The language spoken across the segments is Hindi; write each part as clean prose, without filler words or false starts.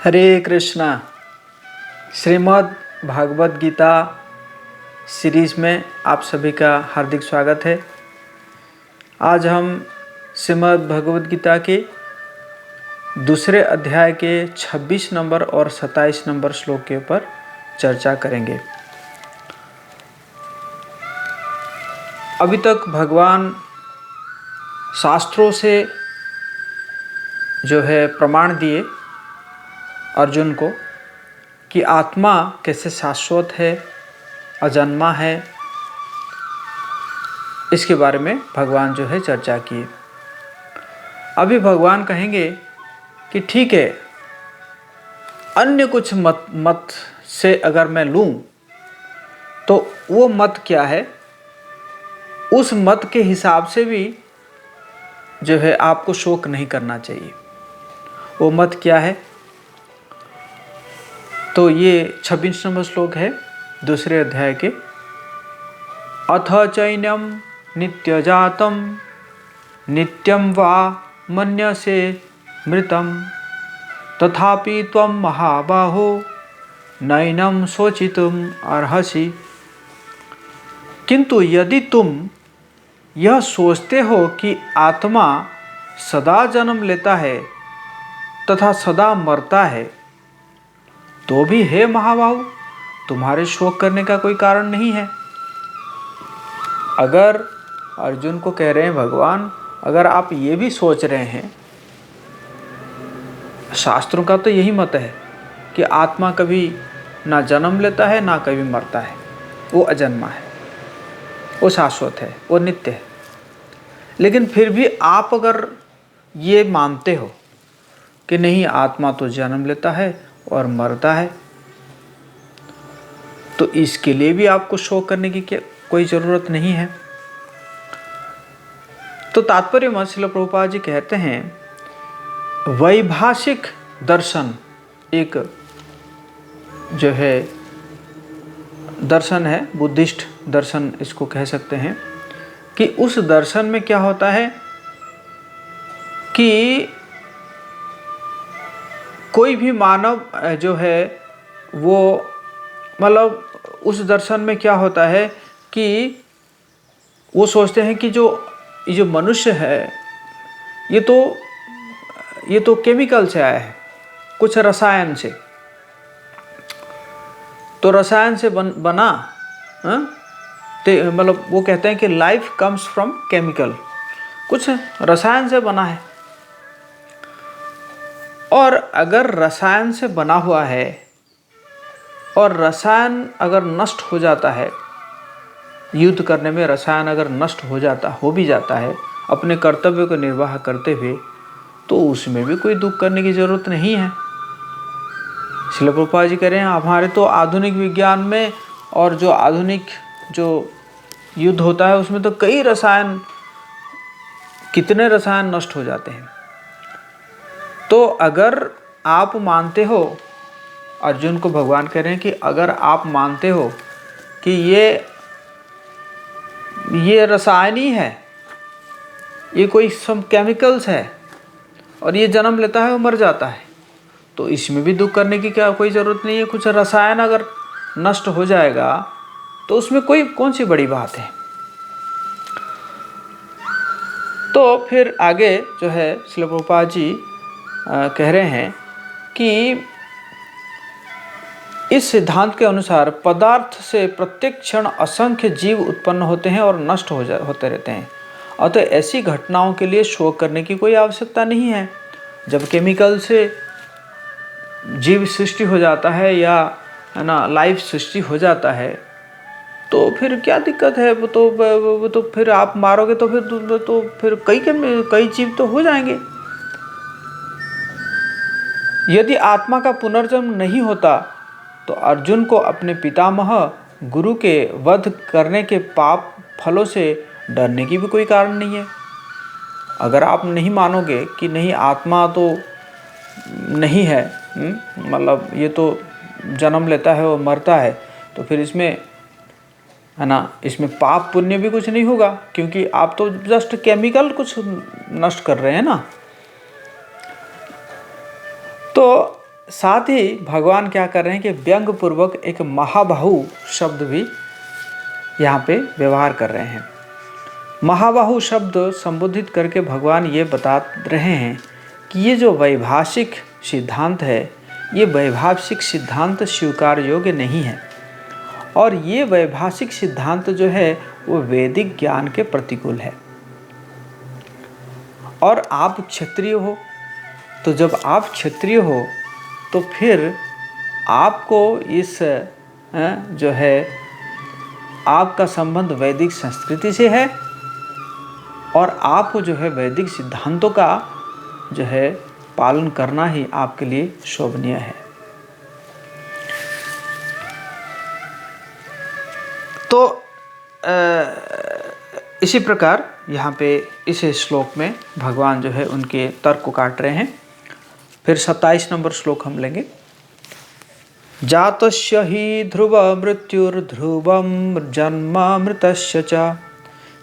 हरे कृष्णा। श्रीमद् भागवत गीता सीरीज में आप सभी का हार्दिक स्वागत है। आज हम श्रीमद् भगवत गीता के दूसरे अध्याय के 26 नंबर और 27 नंबर श्लोक के ऊपर चर्चा करेंगे। अभी तक भगवान शास्त्रों से जो है प्रमाण दिए अर्जुन को कि आत्मा कैसे शाश्वत है, अजन्मा है, इसके बारे में भगवान जो है चर्चा की। अभी भगवान कहेंगे कि ठीक है, अन्य कुछ मत से अगर मैं लूँ तो वो मत क्या है, उस मत के हिसाब से भी जो है आपको शोक नहीं करना चाहिए। वो मत क्या है? तो ये 26 नंबर श्लोक है दूसरे अध्याय के। अथ चैनम नित्यजातम नित्यं वा मन्यसे मृतम तथापि त्वं महाबाहो नैनं शोचितुम अर्हसि। किंतु यदि तुम यह सोचते हो कि आत्मा सदा जन्म लेता है तथा सदा मरता है, तो भी हे महाबाहु, तुम्हारे शोक करने का कोई कारण नहीं है। अगर अर्जुन को कह रहे हैं भगवान, अगर आप ये भी सोच रहे हैं, शास्त्रों का तो यही मत है कि आत्मा कभी ना जन्म लेता है ना कभी मरता है, वो अजन्मा है, वो शाश्वत है, वो नित्य है। लेकिन फिर भी आप अगर ये मानते हो कि नहीं, आत्मा तो जन्म लेता है और मरता है, तो इसके लिए भी आपको शोक करने की कोई ज़रूरत नहीं है। तो तात्पर्य में श्रील प्रभुपाद जी कहते हैं, वैभाषिक दर्शन एक जो है दर्शन है, बुद्धिस्ट दर्शन इसको कह सकते हैं, कि उस दर्शन में क्या होता है कि कोई भी मानव जो है वो मतलब उस दर्शन में क्या होता है कि वो सोचते हैं कि ये जो मनुष्य है ये तो केमिकल से आया है, कुछ रसायन से, तो रसायन से बना मतलब वो कहते हैं कि लाइफ कम्स फ्रॉम केमिकल, कुछ रसायन से बना है। और अगर रसायन से बना हुआ है और रसायन अगर नष्ट हो जाता है, युद्ध करने में रसायन अगर नष्ट हो भी जाता है अपने कर्तव्य को निर्वाह करते हुए, तो उसमें भी कोई दुख करने की ज़रूरत नहीं है। श्रील प्रभुपाद जी कह रहे हैं, हमारे तो आधुनिक विज्ञान में और जो आधुनिक जो युद्ध होता है उसमें तो कई रसायन, कितने रसायन नष्ट हो जाते हैं। तो अगर आप मानते हो, अर्जुन को भगवान कह रहे हैं कि अगर आप मानते हो कि ये रसायनी है, ये कोई सम केमिकल्स है और ये जन्म लेता है और मर जाता है, तो इसमें भी दुख करने की क्या कोई ज़रूरत नहीं है। कुछ रसायन अगर नष्ट हो जाएगा तो उसमें कौन सी बड़ी बात है। तो फिर आगे जो है श्रील प्रभुपाद जी कह रहे हैं कि इस सिद्धांत के अनुसार पदार्थ से प्रत्येक क्षण असंख्य जीव उत्पन्न होते हैं और नष्ट होते रहते हैं, अतः ऐसी घटनाओं के लिए शोक करने की कोई आवश्यकता नहीं है। जब केमिकल से जीव सृष्टि हो जाता है या है ना लाइफ सृष्टि हो जाता है, तो फिर क्या दिक्कत है? वो तो फिर आप मारोगे तो फिर कई जीव तो हो जाएंगे। यदि आत्मा का पुनर्जन्म नहीं होता तो अर्जुन को अपने पितामह गुरु के वध करने के पाप फलों से डरने की भी कोई कारण नहीं है। अगर आप नहीं मानोगे कि नहीं, आत्मा तो नहीं है, मतलब ये तो जन्म लेता है और मरता है, तो फिर इसमें है ना, इसमें पाप पुण्य भी कुछ नहीं होगा, क्योंकि आप तो जस्ट केमिकल कुछ नष्ट कर रहे हैं ना। तो साथ ही भगवान क्या कर रहे हैं कि व्यंग पूर्वक एक महाबाहु शब्द भी यहाँ पे व्यवहार कर रहे हैं। महाबाहु शब्द संबोधित करके भगवान ये बता रहे हैं कि ये जो वैभाषिक सिद्धांत है, ये वैभाषिक सिद्धांत स्वीकार योग्य नहीं है, और ये वैभाषिक सिद्धांत जो है वो वैदिक ज्ञान के प्रतिकूल है। और आप क्षत्रिय हो, तो जब आप क्षत्रिय हो तो फिर आपको इस जो है आपका संबंध वैदिक संस्कृति से है, और आपको जो है वैदिक सिद्धांतों का जो है पालन करना ही आपके लिए शोभनीय है। तो इसी प्रकार यहाँ पे इस श्लोक में भगवान जो है उनके तर्क को काट रहे हैं। फिर 27 नंबर श्लोक हम लेंगे। जातस्य हि ध्रुव मृत्युर्ध्रुवं जन्मामृतस्य च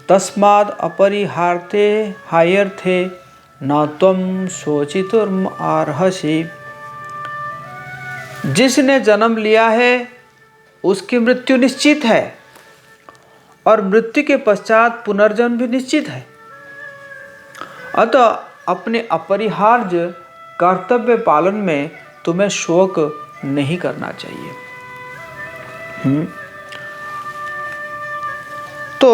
तस्माद् अपरिहार्थे हायर्थे न त्वं शोचितुमर्हसि। जिसने जन्म लिया है उसकी मृत्यु निश्चित है, और मृत्यु के पश्चात पुनर्जन्म भी निश्चित है। अतः अपने अपरिहार्य कर्तव्य पालन में तुम्हें शोक नहीं करना चाहिए। तो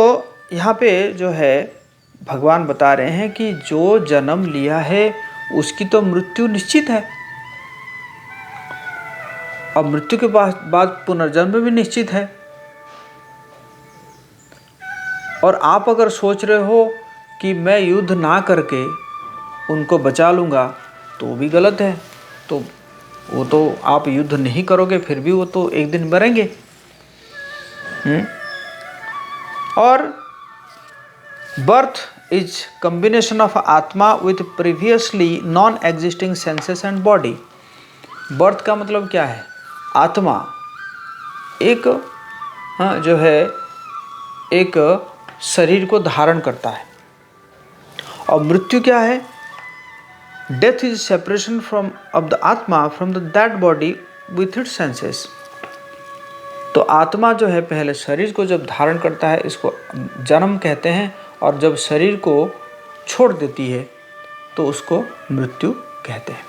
यहाँ पे जो है भगवान बता रहे हैं कि जो जन्म लिया है उसकी तो मृत्यु निश्चित है, और मृत्यु के बाद पुनर्जन्म भी निश्चित है। और आप अगर सोच रहे हो कि मैं युद्ध ना करके उनको बचा लूँगा तो भी गलत है। तो वो तो आप युद्ध नहीं करोगे, फिर भी वो तो एक दिन मरेंगे। और बर्थ इज कॉम्बिनेशन ऑफ आत्मा with previously non existing senses and body. Birth का मतलब क्या है? आत्मा एक जो है एक शरीर को धारण करता है, और मृत्यु क्या है? Death is separation from of the आत्मा from the that body with its senses. तो आत्मा जो है पहले शरीर को जब धारण करता है, इसको जन्म कहते हैं, और जब शरीर को छोड़ देती है तो उसको मृत्यु कहते हैं।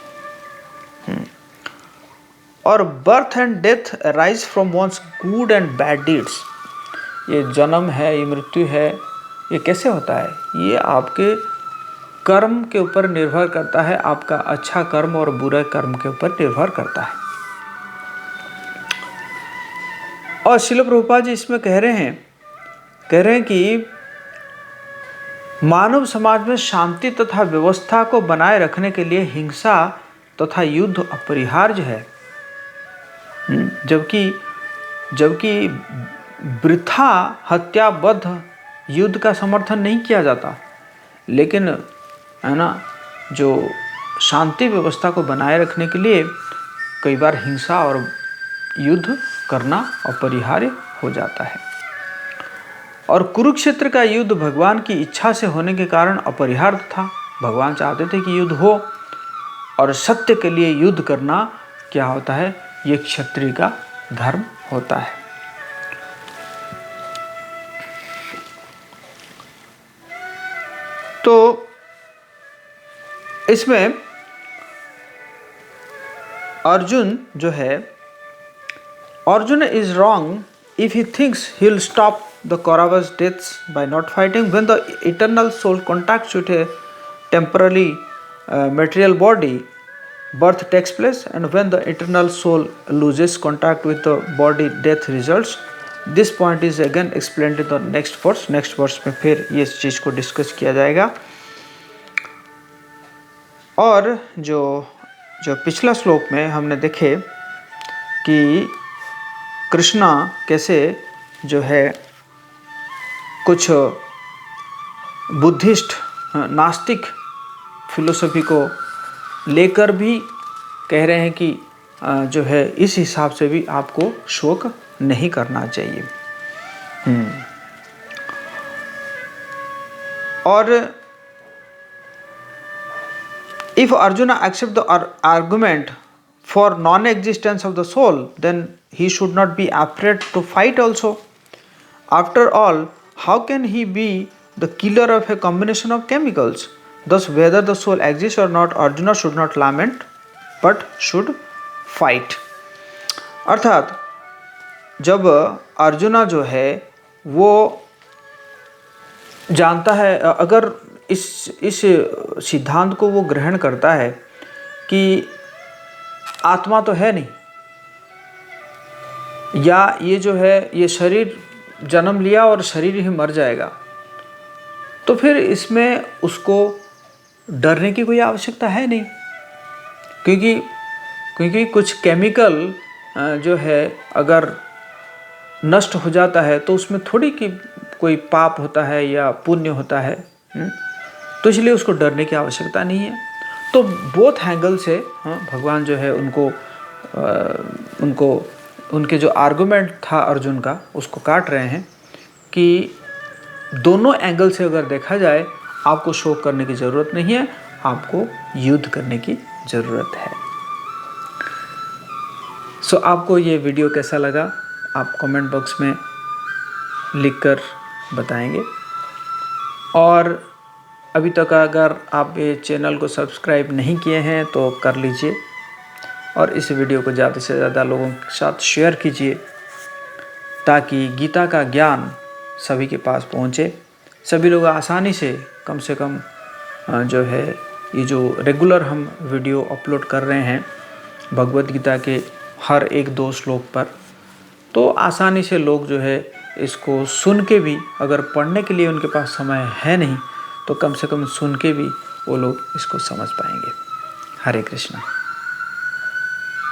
और birth and death arise from one's good and bad deeds. ये जन्म है, ये मृत्यु है, ये कैसे होता है? ये आपके कर्म के ऊपर निर्भर करता है, आपका अच्छा कर्म और बुरा कर्म के ऊपर निर्भर करता है। और श्रील प्रभुपाद जी इसमें कह रहे हैं कि मानव समाज में शांति तथा व्यवस्था को बनाए रखने के लिए हिंसा तथा युद्ध अपरिहार्य है। जबकि वृथा हत्याबद्ध युद्ध का समर्थन नहीं किया जाता, लेकिन है ना, जो शांति व्यवस्था को बनाए रखने के लिए कई बार हिंसा और युद्ध करना अपरिहार्य हो जाता है। और कुरुक्षेत्र का युद्ध भगवान की इच्छा से होने के कारण अपरिहार्य था। भगवान चाहते थे कि युद्ध हो, और सत्य के लिए युद्ध करना क्या होता है? ये क्षत्रिय का धर्म होता है। तो इसमें अर्जुन जो है, Arjun is wrong if he thinks he will stop the Kauravas' deaths by not fighting. When the eternal soul contacts with a temporary material body, birth takes place, and when the eternal soul loses contact with the body, death results. This point is again explained in the next verse. Next verse में फिर ये चीज़ को डिस्कस किया जाएगा। और जो पिछला श्लोक में हमने देखे कि कृष्णा कैसे जो है कुछ बुद्धिस्ट नास्तिक फिलोसफी को लेकर भी कह रहे हैं कि जो है इस हिसाब से भी आपको शोक नहीं करना चाहिए। और if Arjun accept the argument for non-existence of the soul, then he should not be afraid to fight also. After all, how can he be the killer of a combination of chemicals? Thus, whether the soul exists or not, Arjuna should not lament, but should fight. अर्थात जब अर्जुना जो है वो जानता है, अगर इस सिद्धांत को वो ग्रहण करता है कि आत्मा तो है नहीं, या ये जो है ये शरीर जन्म लिया और शरीर ही मर जाएगा, तो फिर इसमें उसको डरने की कोई आवश्यकता है नहीं, क्योंकि कुछ केमिकल जो है अगर नष्ट हो जाता है तो उसमें थोड़ी कि कोई पाप होता है या पुण्य होता है, तो इसलिए उसको डरने की आवश्यकता नहीं है। तो बोथ एंगल से भगवान जो है उनके जो आर्गुमेंट था अर्जुन का उसको काट रहे हैं कि दोनों एंगल से अगर देखा जाए आपको शोक करने की ज़रूरत नहीं है, आपको युद्ध करने की ज़रूरत है। सो आपको ये वीडियो कैसा लगा आप कमेंट बॉक्स में लिखकर बताएंगे, और अभी तक अगर आप ये चैनल को सब्सक्राइब नहीं किए हैं तो कर लीजिए, और इस वीडियो को ज़्यादा से ज़्यादा लोगों के साथ शेयर कीजिए ताकि गीता का ज्ञान सभी के पास पहुँचे, सभी लोग आसानी से कम जो है ये जो रेगुलर हम वीडियो अपलोड कर रहे हैं भगवत गीता के हर 1-2 श्लोक पर, तो आसानी से लोग जो है इसको सुन के भी, अगर पढ़ने के लिए उनके पास समय है नहीं तो कम से कम सुन के भी वो लोग इसको समझ पाएंगे। हरे कृष्णा।